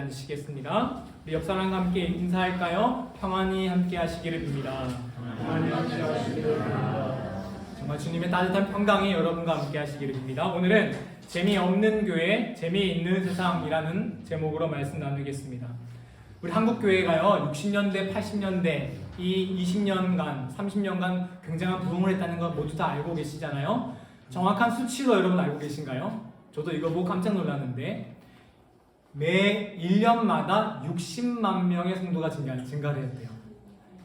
앉으시겠습니다. 우리 옆 사람과 함께 인사할까요? 평안히 함께 하시기를 빕니다. 평안히 함께 하시기를 빕니다. 정말 주님의 따뜻한 평강이 여러분과 함께 하시기를 빕니다. 오늘은 재미없는 교회, 재미있는 세상이라는 제목으로 말씀 나누겠습니다. 우리 한국교회가요 60년대, 80년대 이 20년간, 30년간 굉장한 부흥을 했다는 건 모두 다 알고 계시잖아요. 정확한 수치로 여러분 알고 계신가요? 저도 이거 보고 깜짝 놀랐는데 매 1년마다 60만 명의 성도가 증가를 했대요.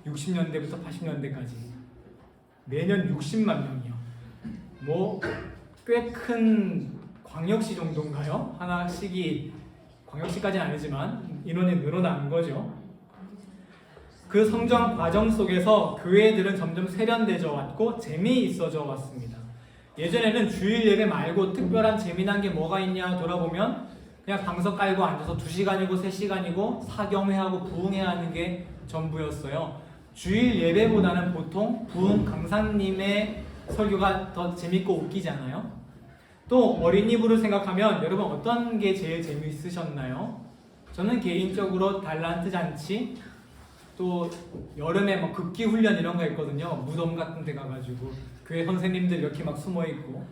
60년대부터 80년대까지 매년 60만 명이요. 뭐 꽤 큰 광역시 정도인가요? 하나씩이 광역시까지는 아니지만 인원이 늘어나는 거죠. 그 성장 과정 속에서 교회들은 점점 세련되져 왔고 재미있어져 왔습니다. 예전에는 주일 예배 말고 특별한 재미난 게 뭐가 있냐 돌아보면 그냥 방석 깔고 앉아서 2시간이고 3시간이고 사경회하고 부흥회야 하는 게 전부였어요. 주일 예배보다는 보통 부흥 강사님의 설교가 더 재밌고 웃기잖아요. 또 어린이부를 생각하면 여러분 어떤 게 제일 재미있으셨나요? 저는 개인적으로 달란트 잔치, 또 여름에 뭐 극기 훈련 이런 거 있거든요. 무덤 같은 데 가가지고 교회 선생님들 이렇게 막 숨어 있고.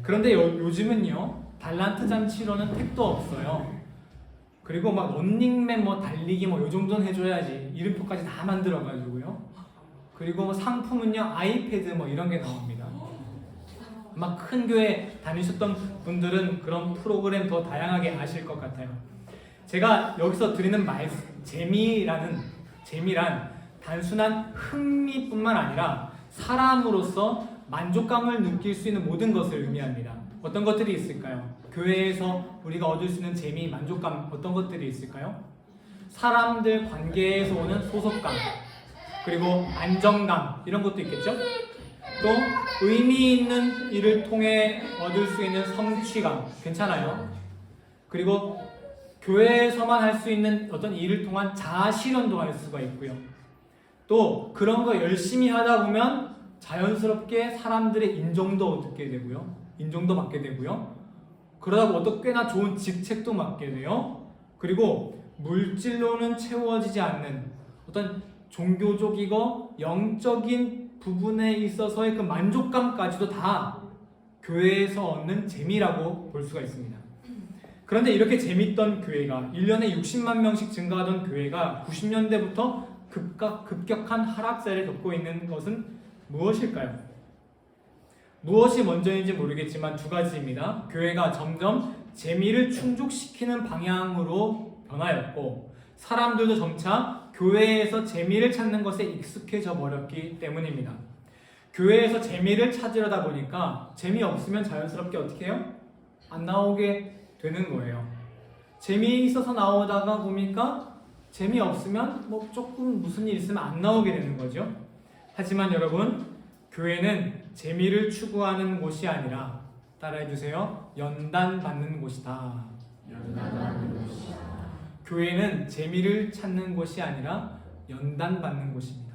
그런데 요즘은요 달란트 잔치로는 택도 없어요. 그리고 막 런닝맨 뭐 달리기 뭐 요 정도는 해줘야지 이름표까지 다 만들어가지고요. 그리고 뭐 상품은요 아이패드 뭐 이런 게 나옵니다. 아마 큰 교회 다니셨던 분들은 그런 프로그램 더 다양하게 아실 것 같아요. 제가 여기서 드리는 재미란 단순한 흥미뿐만 아니라 사람으로서 만족감을 느낄 수 있는 모든 것을 의미합니다. 어떤 것들이 있을까요? 교회에서 우리가 얻을 수 있는 재미, 만족감 어떤 것들이 있을까요? 사람들 관계에서 오는 소속감, 그리고 안정감 이런 것도 있겠죠? 또 의미 있는 일을 통해 얻을 수 있는 성취감 괜찮아요. 그리고 교회에서만 할 수 있는 어떤 일을 통한 자아 실현도 할 수가 있고요. 또 그런 거 열심히 하다 보면 자연스럽게 사람들의 인정도 얻게 되고요. 인정도 받게 되고요. 그러다 보면 또 꽤나 좋은 직책도 맡게 돼요. 그리고 물질로는 채워지지 않는 어떤 종교적이고 영적인 부분에 있어서의 그 만족감까지도 다 교회에서 얻는 재미라고 볼 수가 있습니다. 그런데 이렇게 재밌던 교회가 1년에 60만 명씩 증가하던 교회가 90년대부터 급격한 하락세를 겪고 있는 것은 무엇일까요? 무엇이 먼저인지 모르겠지만 두 가지입니다. 교회가 점점 재미를 충족시키는 방향으로 변하였고 사람들도 점차 교회에서 재미를 찾는 것에 익숙해져 버렸기 때문입니다. 교회에서 재미를 찾으려다 보니까 재미없으면 자연스럽게 어떻게 해요? 안 나오게 되는 거예요. 재미있어서 나오다가 보니까 재미없으면 뭐 조금 무슨 일 있으면 안 나오게 되는 거죠. 하지만 여러분 교회는 재미를 추구하는 곳이 아니라 따라해주세요. 연단받는 곳이다. 연단받는 곳이다. 교회는 재미를 찾는 곳이 아니라 연단받는 곳입니다.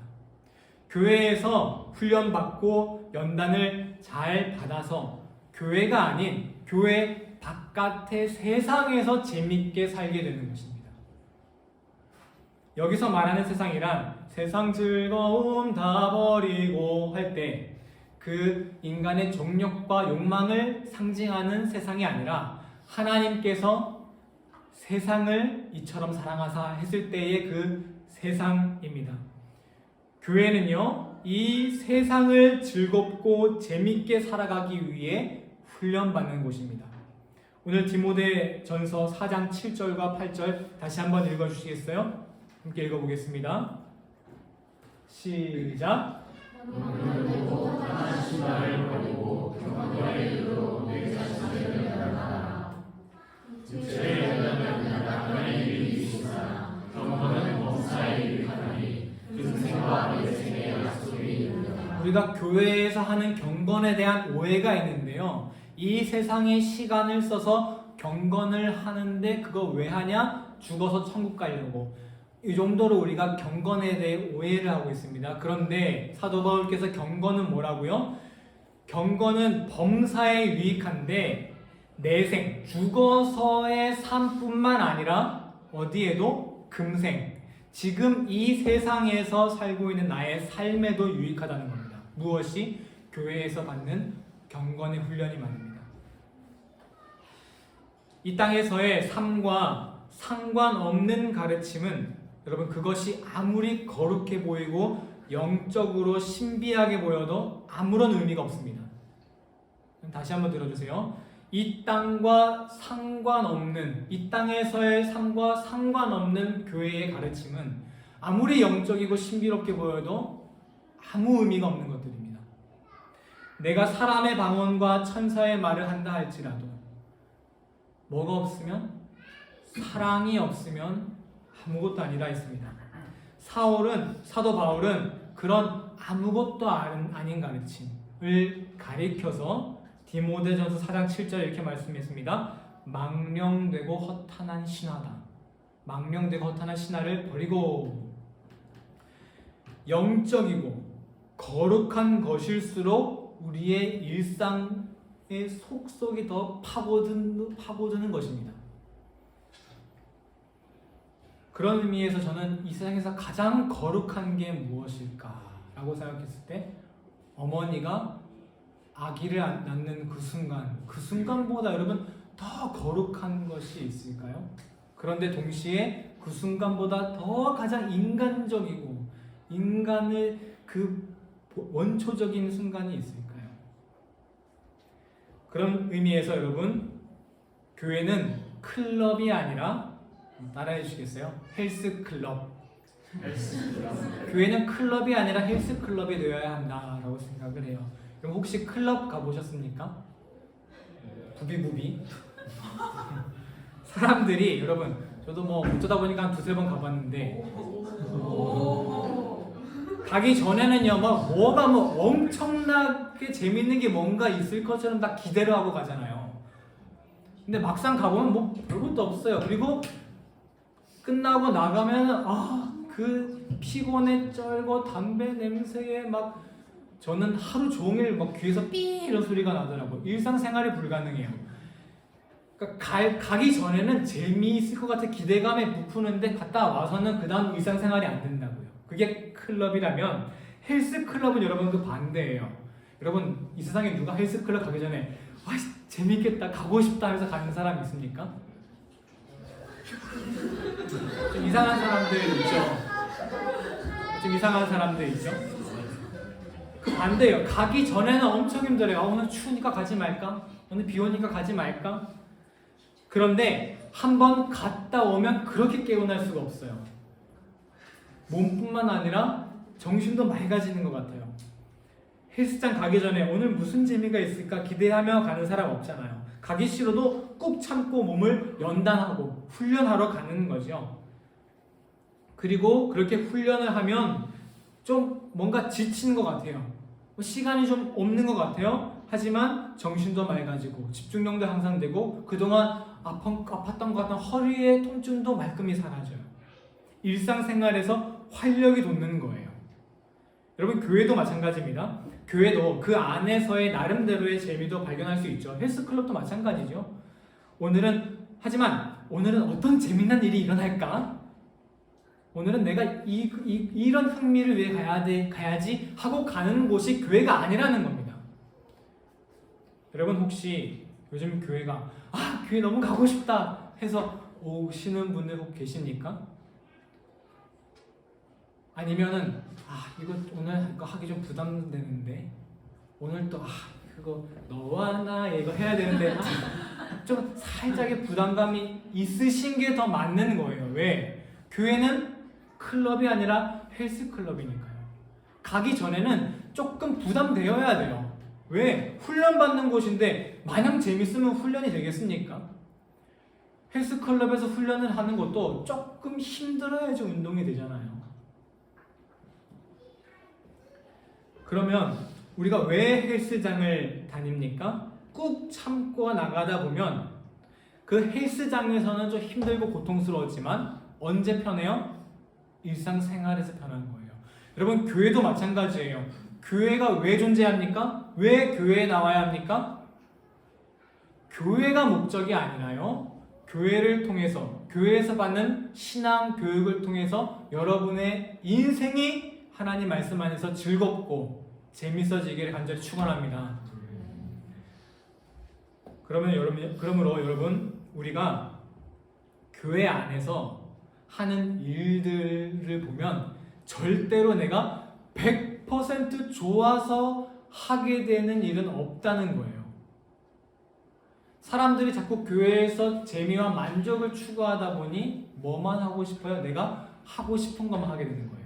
교회에서 훈련받고 연단을 잘 받아서 교회가 아닌 교회 바깥의 세상에서 재밌게 살게 되는 것입니다. 여기서 말하는 세상이란 세상 즐거움 다 버리고 할 때 그 인간의 정욕과 욕망을 상징하는 세상이 아니라 하나님께서 세상을 이처럼 사랑하사 했을 때의 그 세상입니다. 교회는요, 이 세상을 즐겁고 재밌게 살아가기 위해 훈련받는 곳입니다. 오늘 디모데전서 4장 7절과 8절 다시 한번 읽어주시겠어요? 함께 읽어보겠습니다. 시작. 너희도 하나씩 나를 버리고 경건의 일로 내 자신을 연단하라. 제 연단은 나의 일이 있으나 경건은 범사의 일이 하나니 그 생과 내 생의 약속이 있느니라. 우리가 교회에서 하는 경건에 대한 오해가 있는데요. 이 세상에 시간을 써서 경건을 하는데 그거 왜 하냐? 죽어서 천국 가려고. 이 정도로 우리가 경건에 대해 오해를 하고 있습니다. 그런데 사도 바울께서 경건은 뭐라고요? 경건은 범사에 유익한데 내생, 죽어서의 삶뿐만 아니라 어디에도 금생, 지금 이 세상에서 살고 있는 나의 삶에도 유익하다는 겁니다. 무엇이? 교회에서 받는 경건의 훈련이 말입니다. 이 땅에서의 삶과 상관없는 가르침은 여러분 그것이 아무리 거룩해 보이고 영적으로 신비하게 보여도 아무런 의미가 없습니다. 다시 한번 들어주세요. 이 땅과 상관없는, 이 땅에서의 삶과 상관없는 교회의 가르침은 아무리 영적이고 신비롭게 보여도 아무 의미가 없는 것들입니다. 내가 사람의 방언과 천사의 말을 한다 할지라도 뭐가 없으면? 사랑이 없으면 아무것도 아니라 했습니다. 사도 바울은 그런 아무것도 아닌 가르침을 가리켜서 디모데전서 4장 7절에 이렇게 말씀했습니다. 망령되고 허탄한 신화다. 망령되고 허탄한 신화를 버리고 영적이고 거룩한 것일수록 우리의 일상의 속속이 더 파고드는 것입니다. 그런 의미에서 저는 이 세상에서 가장 거룩한 게 무엇일까라고 생각했을 때 어머니가 아기를 낳는 그 순간보다 여러분 더 거룩한 것이 있을까요? 그런데 동시에 그 순간보다 더 가장 인간적이고 인간의 그 원초적인 순간이 있을까요? 그런 의미에서 여러분 교회는 클럽이 아니라 따라해 주시겠어요? 헬스클럽. 교회는 클럽이 아니라 헬스클럽이 되어야 한다라고 생각을 해요. 그럼 혹시 클럽 가보셨습니까? 부비부비. 사람들이 여러분 저도 뭐 어쩌다 보니까 한 두세 번 가봤는데 가기 전에는요 뭐가 엄청나게 재밌는 게 뭔가 있을 것처럼 다 기대를 하고 가잖아요. 근데 막상 가보면 뭐 별것도 없어요. 그리고 끝나고 나가면 그 피곤에 쩔고 담배 냄새에 막 저는 하루 종일 막 귀에서 삐 이런 소리가 나더라고요. 일상생활이 불가능해요. 그러니까 가기 전에는 재미있을 것 같아 기대감에 부푸는데 갔다 와서는 그 다음 일상생활이 안 된다고요. 그게 클럽이라면 헬스클럽은 여러분 그 반대예요. 여러분 이 세상에 누가 헬스클럽 가기 전에 와 재밌겠다 가고 싶다 하면서 가는 사람 있습니까? 좀 이상한 사람들 있죠? 좀 이상한 사람들 있죠? 그 반대예요. 가기 전에는 엄청 힘들어요. 오늘 추우니까 가지 말까? 오늘 비 오니까 가지 말까? 그런데 한번 갔다 오면 그렇게 깨어날 수가 없어요. 몸뿐만 아니라 정신도 맑아지는 것 같아요. 헬스장 가기 전에 오늘 무슨 재미가 있을까 기대하며 가는 사람 없잖아요. 가기 싫어도 꾹 참고 몸을 연단하고 훈련하러 가는 거죠. 그리고 그렇게 훈련을 하면 좀 뭔가 지치는 것 같아요. 시간이 좀 없는 것 같아요. 하지만 정신도 맑아지고 집중력도 향상되고 그동안 아팠던 것 같은 허리의 통증도 말끔히 사라져요. 일상생활에서 활력이 돋는 거예요. 여러분 교회도 마찬가지입니다. 교회도 그 안에서의 나름대로의 재미도 발견할 수 있죠. 헬스클럽도 마찬가지죠. 하지만 오늘은 어떤 재미난 일이 일어날까? 오늘은 내가 이런 흥미를 위해 가야지 하고 가는 곳이 교회가 아니라는 겁니다. 여러분 혹시 요즘 교회가 교회 너무 가고 싶다 해서 오시는 분들 혹 계십니까? 아니면은 이거 오늘 이거 하기 좀 부담되는데 오늘 또 그거 너와 나 이거 해야 되는데 좀 살짝의 부담감이 있으신 게 더 맞는 거예요. 왜? 교회는 클럽이 아니라 헬스클럽이니까요. 가기 전에는 조금 부담되어야 돼요. 왜? 훈련받는 곳인데 마냥 재밌으면 훈련이 되겠습니까? 헬스클럽에서 훈련을 하는 것도 조금 힘들어야지 운동이 되잖아요. 그러면 우리가 왜 헬스장을 다닙니까? 꾹 참고 나가다 보면 그 헬스장에서는 좀 힘들고 고통스러웠지만 언제 편해요? 일상생활에서 편한 거예요. 여러분 교회도 마찬가지예요. 교회가 왜 존재합니까? 왜 교회에 나와야 합니까? 교회가 목적이 아니라요. 교회를 통해서, 교회에서 받는 신앙 교육을 통해서 여러분의 인생이 하나님 말씀 안에서 즐겁고 재밌어지기를 간절히 축원합니다. 그러므로 여러분, 우리가 교회 안에서 하는 일들을 보면 절대로 내가 100% 좋아서 하게 되는 일은 없다는 거예요. 사람들이 자꾸 교회에서 재미와 만족을 추구하다 보니 뭐만 하고 싶어요? 내가 하고 싶은 것만 하게 되는 거예요.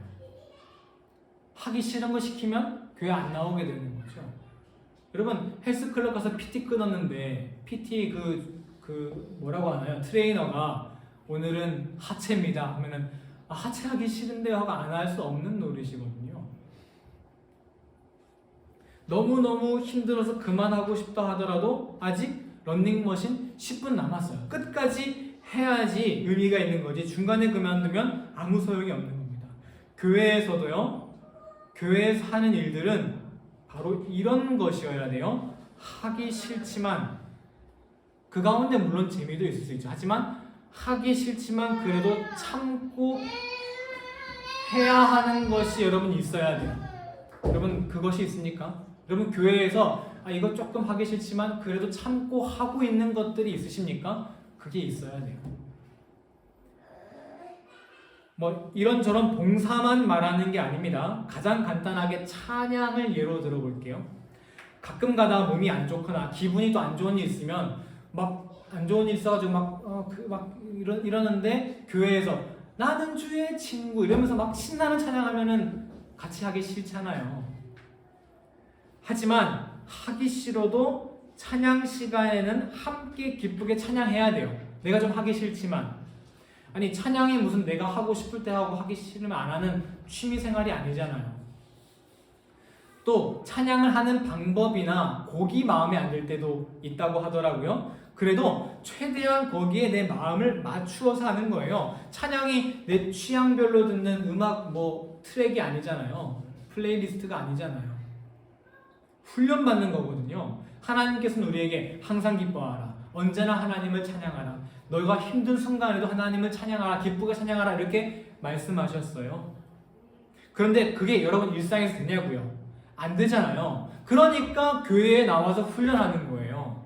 하기 싫은 거 시키면 교회 안 나오게 되는 거죠. 여러분, 헬스클럽 가서 PT 끊었는데 PT 뭐라고 하나요? 트레이너가 오늘은 하체입니다 하면은 하체 하기 싫은데요 하고 안 할 수 없는 노릇이거든요. 너무너무 힘들어서 그만하고 싶다 하더라도 아직 런닝머신 10분 남았어요. 끝까지 해야지 의미가 있는 거지 중간에 그만두면 아무 소용이 없는 겁니다. 교회에서도요, 교회에서 하는 일들은 바로 이런 것이어야 돼요. 하기 싫지만, 그 가운데 물론 재미도 있을 수 있죠. 하지만 하기 싫지만 그래도 참고 해야 하는 것이 여러분 있어야 돼요. 여러분, 그것이 있습니까? 여러분, 교회에서 이거 조금 하기 싫지만 그래도 참고 하고 있는 것들이 있으십니까? 그게 있어야 돼요. 뭐 이런저런 봉사만 말하는 게 아닙니다. 가장 간단하게 찬양을 예로 들어볼게요. 가끔 가다 몸이 안 좋거나 기분이 또 안 좋은 일 있으면 막 안 좋은 일 있어가지고 이러는데 교회에서 나는 주의 친구 이러면서 막 신나는 찬양하면은 같이 하기 싫잖아요. 하지만 하기 싫어도 찬양 시간에는 함께 기쁘게 찬양해야 돼요. 내가 좀 하기 싫지만. 아니, 찬양이 무슨 내가 하고 싶을 때 하고 하기 싫으면 안 하는 취미 생활이 아니잖아요. 또 찬양을 하는 방법이나 곡이 마음에 안 들 때도 있다고 하더라고요. 그래도 최대한 거기에 내 마음을 맞추어서 하는 거예요. 찬양이 내 취향별로 듣는 음악 트랙이 아니잖아요. 플레이리스트가 아니잖아요. 훈련받는 거거든요. 하나님께서는 우리에게 항상 기뻐하라, 언제나 하나님을 찬양하라, 너희가 힘든 순간에도 하나님을 찬양하라, 기쁘게 찬양하라 이렇게 말씀하셨어요. 그런데 그게 여러분 일상에서 되냐고요? 안 되잖아요. 그러니까 교회에 나와서 훈련하는 거예요.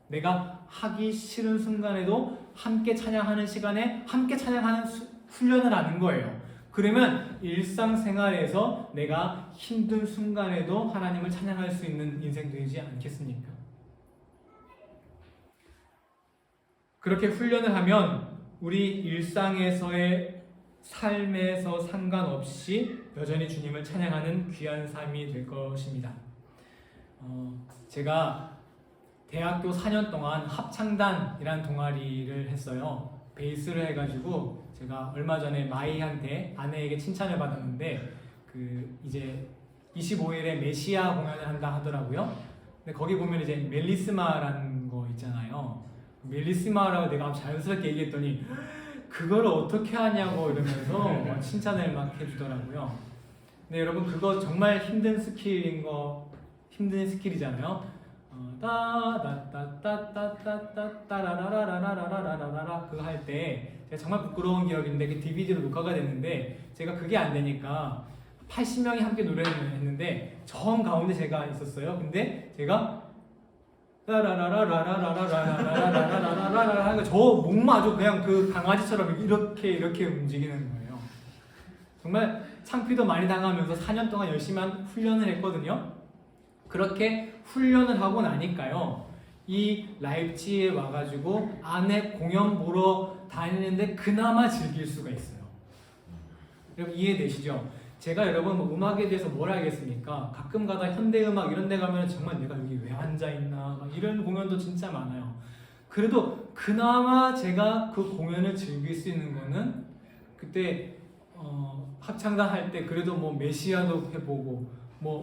내가 하기 싫은 순간에도 함께 찬양하는 시간에 함께 찬양하는 훈련을 하는 거예요. 그러면 일상생활에서 내가 힘든 순간에도 하나님을 찬양할 수 있는 인생 되지 않겠습니까? 그렇게 훈련을 하면 우리 일상에서의 삶에서 상관없이 여전히 주님을 찬양하는 귀한 삶이 될 것입니다. 제가 대학교 4년 동안 합창단이라는 동아리를 했어요. 베이스를 해가지고 제가 얼마 전에 마이한테 아내에게 칭찬을 받았는데 이제 25일에 메시아 공연을 한다 하더라고요. 근데 거기 보면 이제 멜리스마라는 거 있잖아요. 멜리스마라고 내가 자연스럽게 얘기했더니 그거를 어떻게 하냐고 이러면서 칭찬을 막 해주더라고요. 근데 여러분, 그거 정말 힘든 스킬이잖아요. 따라라라라라라라라라라라라라 그거 할 때 제가 정말 부끄러운 기억이 있는데 그 DVD로 녹화가 됐는데 제가 그게 안 되니까 80명이 함께 노래를 했는데 정 가운데 제가 있었어요. 근데 제가 라라라라라라라라라라라라라라라 저 목마저 그냥 그 강아지처럼 이렇게 움직이는 거예요. 정말 창피도 많이 당하면서 4년 동안 열심히 훈련을 했거든요. 그렇게 훈련을 하고 나니까요, 이 라입치히에 와가지고 아내 공연 보러 다니는데 그나마 즐길 수가 있어요. 여러분 이해되시죠? 제가 여러분 음악에 대해서 뭘 알겠습니까? 가끔 가다 현대음악 이런 데 가면 정말 내가 여기 왜 앉아있나 막 이런 공연도 진짜 많아요. 그래도 그나마 제가 그 공연을 즐길 수 있는 거는 그때 합창단 할 때 그래도 메시아도 해보고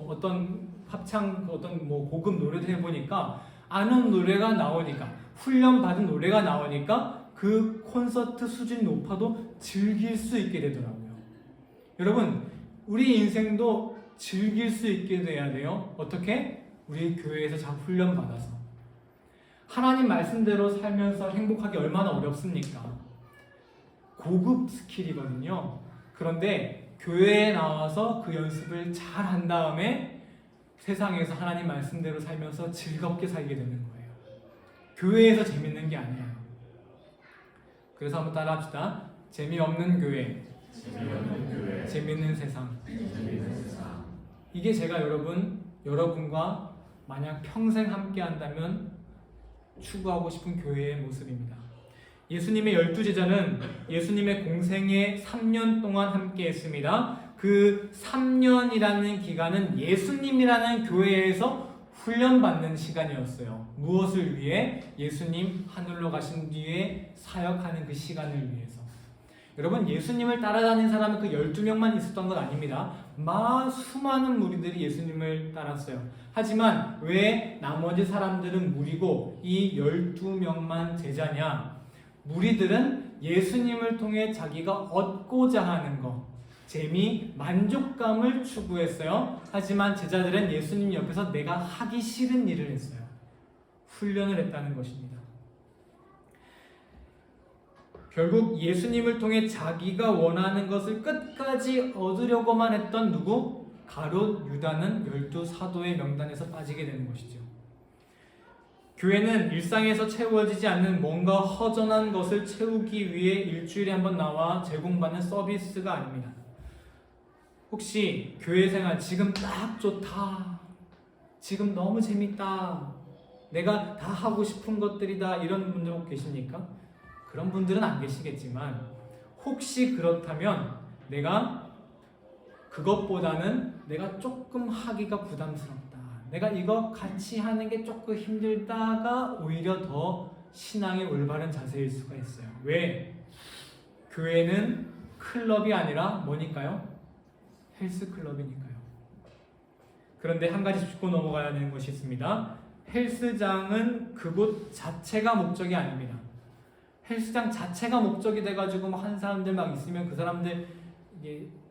어떤 고급 노래도 해보니까 아는 노래가 나오니까 훈련받은 노래가 나오니까 그 콘서트 수준이 높아도 즐길 수 있게 되더라고요. 여러분, 우리 인생도 즐길 수 있게 돼야 돼요. 어떻게? 우리 교회에서 잘 훈련받아서 하나님 말씀대로 살면서 행복하기 얼마나 어렵습니까? 고급 스킬이거든요. 그런데 교회에 나와서 그 연습을 잘 한 다음에 세상에서 하나님 말씀대로 살면서 즐겁게 살게 되는 거예요. 교회에서 재밌는 게 아니에요. 그래서 한번 따라합시다. 재미없는 교회, 재밌는 세상. 이게 제가 여러분과 만약 평생 함께 한다면 추구하고 싶은 교회의 모습입니다. 예수님의 12제자는 예수님의 공생에 3년 동안 함께 했습니다. 그 3년이라는 기간은 예수님이라는 교회에서 훈련받는 시간이었어요. 무엇을 위해? 예수님 하늘로 가신 뒤에 사역하는 그 시간을 위해서. 여러분, 예수님을 따라다니는 사람은 그 12명만 있었던 건 아닙니다. 수많은 무리들이 예수님을 따랐어요. 하지만 왜 나머지 사람들은 무리고 이 12명만 제자냐? 무리들은 예수님을 통해 자기가 얻고자 하는 것, 재미, 만족감을 추구했어요. 하지만 제자들은 예수님 옆에서 내가 하기 싫은 일을 했어요. 훈련을 했다는 것입니다. 결국 예수님을 통해 자기가 원하는 것을 끝까지 얻으려고만 했던 누구? 가룟 유다는 12사도의 명단에서 빠지게 되는 것이죠. 교회는 일상에서 채워지지 않는 뭔가 허전한 것을 채우기 위해 일주일에 한 번 나와 제공받는 서비스가 아닙니다. 혹시 교회 생활 지금 딱 좋다, 지금 너무 재밌다, 내가 다 하고 싶은 것들이다, 이런 분들 혹 계십니까? 그런 분들은 안 계시겠지만 혹시 그렇다면 내가 그것보다는 내가 조금 하기가 부담스럽다, 내가 이거 같이 하는 게 조금 힘들다가 오히려 더 신앙의 올바른 자세일 수가 있어요. 왜? 교회는 클럽이 아니라 뭐니까요? 헬스클럽이니까요. 그런데 한 가지 짚고 넘어가야 되는 것이 있습니다. 헬스장은 그곳 자체가 목적이 아닙니다. 헬스장 자체가 목적이 돼가지고 막 하는 사람들 막 있으면 그 사람들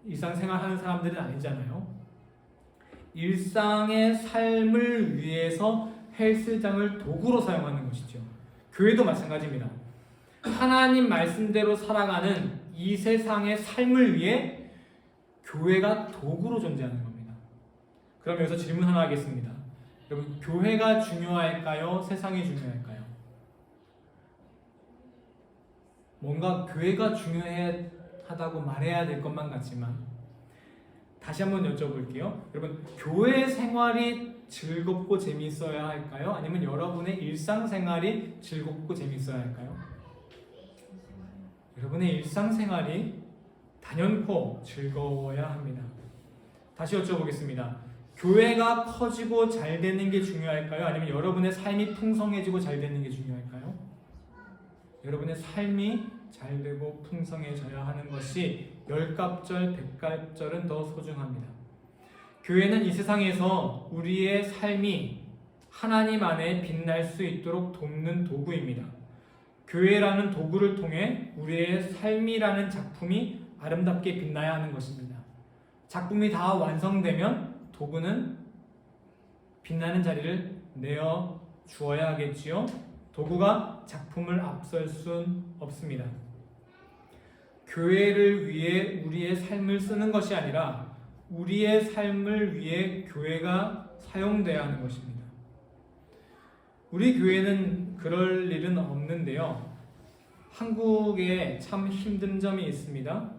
일상생활 하는 사람들은 아니잖아요. 일상의 삶을 위해서 헬스장을 도구로 사용하는 것이죠. 교회도 마찬가지입니다. 하나님 말씀대로 살아가는 이 세상의 삶을 위해 교회가 도구로 존재하는 겁니다. 그럼 여기서 질문 하나 하겠습니다. 여러분, 교회가 중요할까요? 세상이 중요할까요? 뭔가 교회가 중요하다고 말해야 될 것만 같지만 다시 한번 여쭤볼게요. 여러분, 교회 생활이 즐겁고 재미있어야 할까요? 아니면 여러분의 일상생활이 즐겁고 재미있어야 할까요? 여러분의 일상생활이 단연코 즐거워야 합니다. 다시 여쭤보겠습니다. 교회가 커지고 잘 되는 게 중요할까요? 아니면 여러분의 삶이 풍성해지고 잘 되는 게 중요할까요? 여러분의 삶이 잘 되고 풍성해져야 하는 것이 열갑절, 백갑절은 더 소중합니다. 교회는 이 세상에서 우리의 삶이 하나님 안에 빛날 수 있도록 돕는 도구입니다. 교회라는 도구를 통해 우리의 삶이라는 작품이 아름답게 빛나야 하는 것입니다. 작품이 다 완성되면 도구는 빛나는 자리를 내어 주어야 하겠지요. 도구가 작품을 앞설 순 없습니다. 교회를 위해 우리의 삶을 쓰는 것이 아니라 우리의 삶을 위해 교회가 사용돼야 하는 것입니다. 우리 교회는 그럴 일은 없는데요. 한국에 참 힘든 점이 있습니다.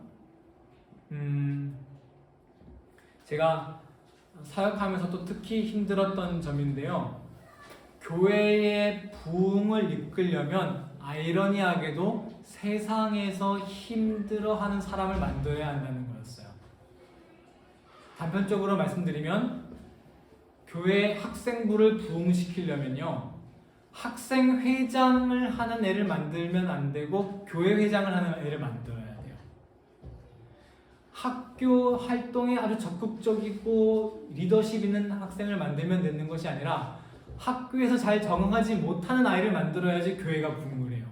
제가 사역하면서 또 특히 힘들었던 점인데요. 교회의 부흥을 이끌려면 아이러니하게도 세상에서 힘들어하는 사람을 만들어야 한다는 거였어요. 단편적으로 말씀드리면 교회 학생부를 부흥시키려면요, 학생회장을 하는 애를 만들면 안 되고 교회 회장을 하는 애를 만들어야 돼요. 학교 활동에 아주 적극적이고 리더십 있는 학생을 만들면 되는 것이 아니라 학교에서 잘 적응하지 못하는 아이를 만들어야지 교회가 부흥을 해요.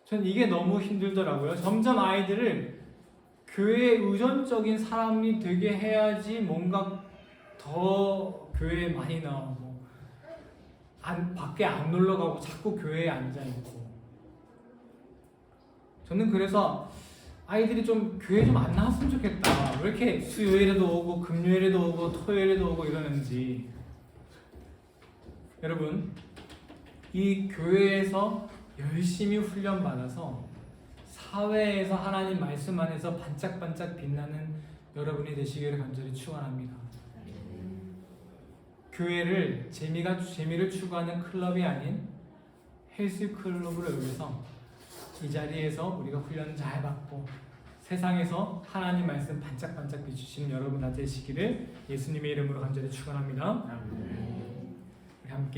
전 이게 너무 힘들더라고요. 점점 아이들을 교회에 의존적인 사람이 되게 해야지 뭔가 더 교회에 많이 나오고, 밖에 안 놀러 가고 자꾸 교회에 앉아 있고. 저는 그래서 아이들이 좀 교회 좀 안 나왔으면 좋겠다. 왜 이렇게 수요일에도 오고 금요일에도 오고 토요일에도 오고 이러는지. 여러분, 이 교회에서 열심히 훈련받아서 사회에서 하나님 말씀 안에서 반짝반짝 빛나는 여러분이 되시기를 간절히 축원합니다. 교회를 재미를 추구하는 클럽이 아닌 헬스 클럽으로 여기서 이 자리에서 우리가 훈련 잘 받고 세상에서 하나님 말씀 반짝반짝 비추시는 여러분 다 되시기를 예수님의 이름으로 간절히 축원합니다. 우리 함께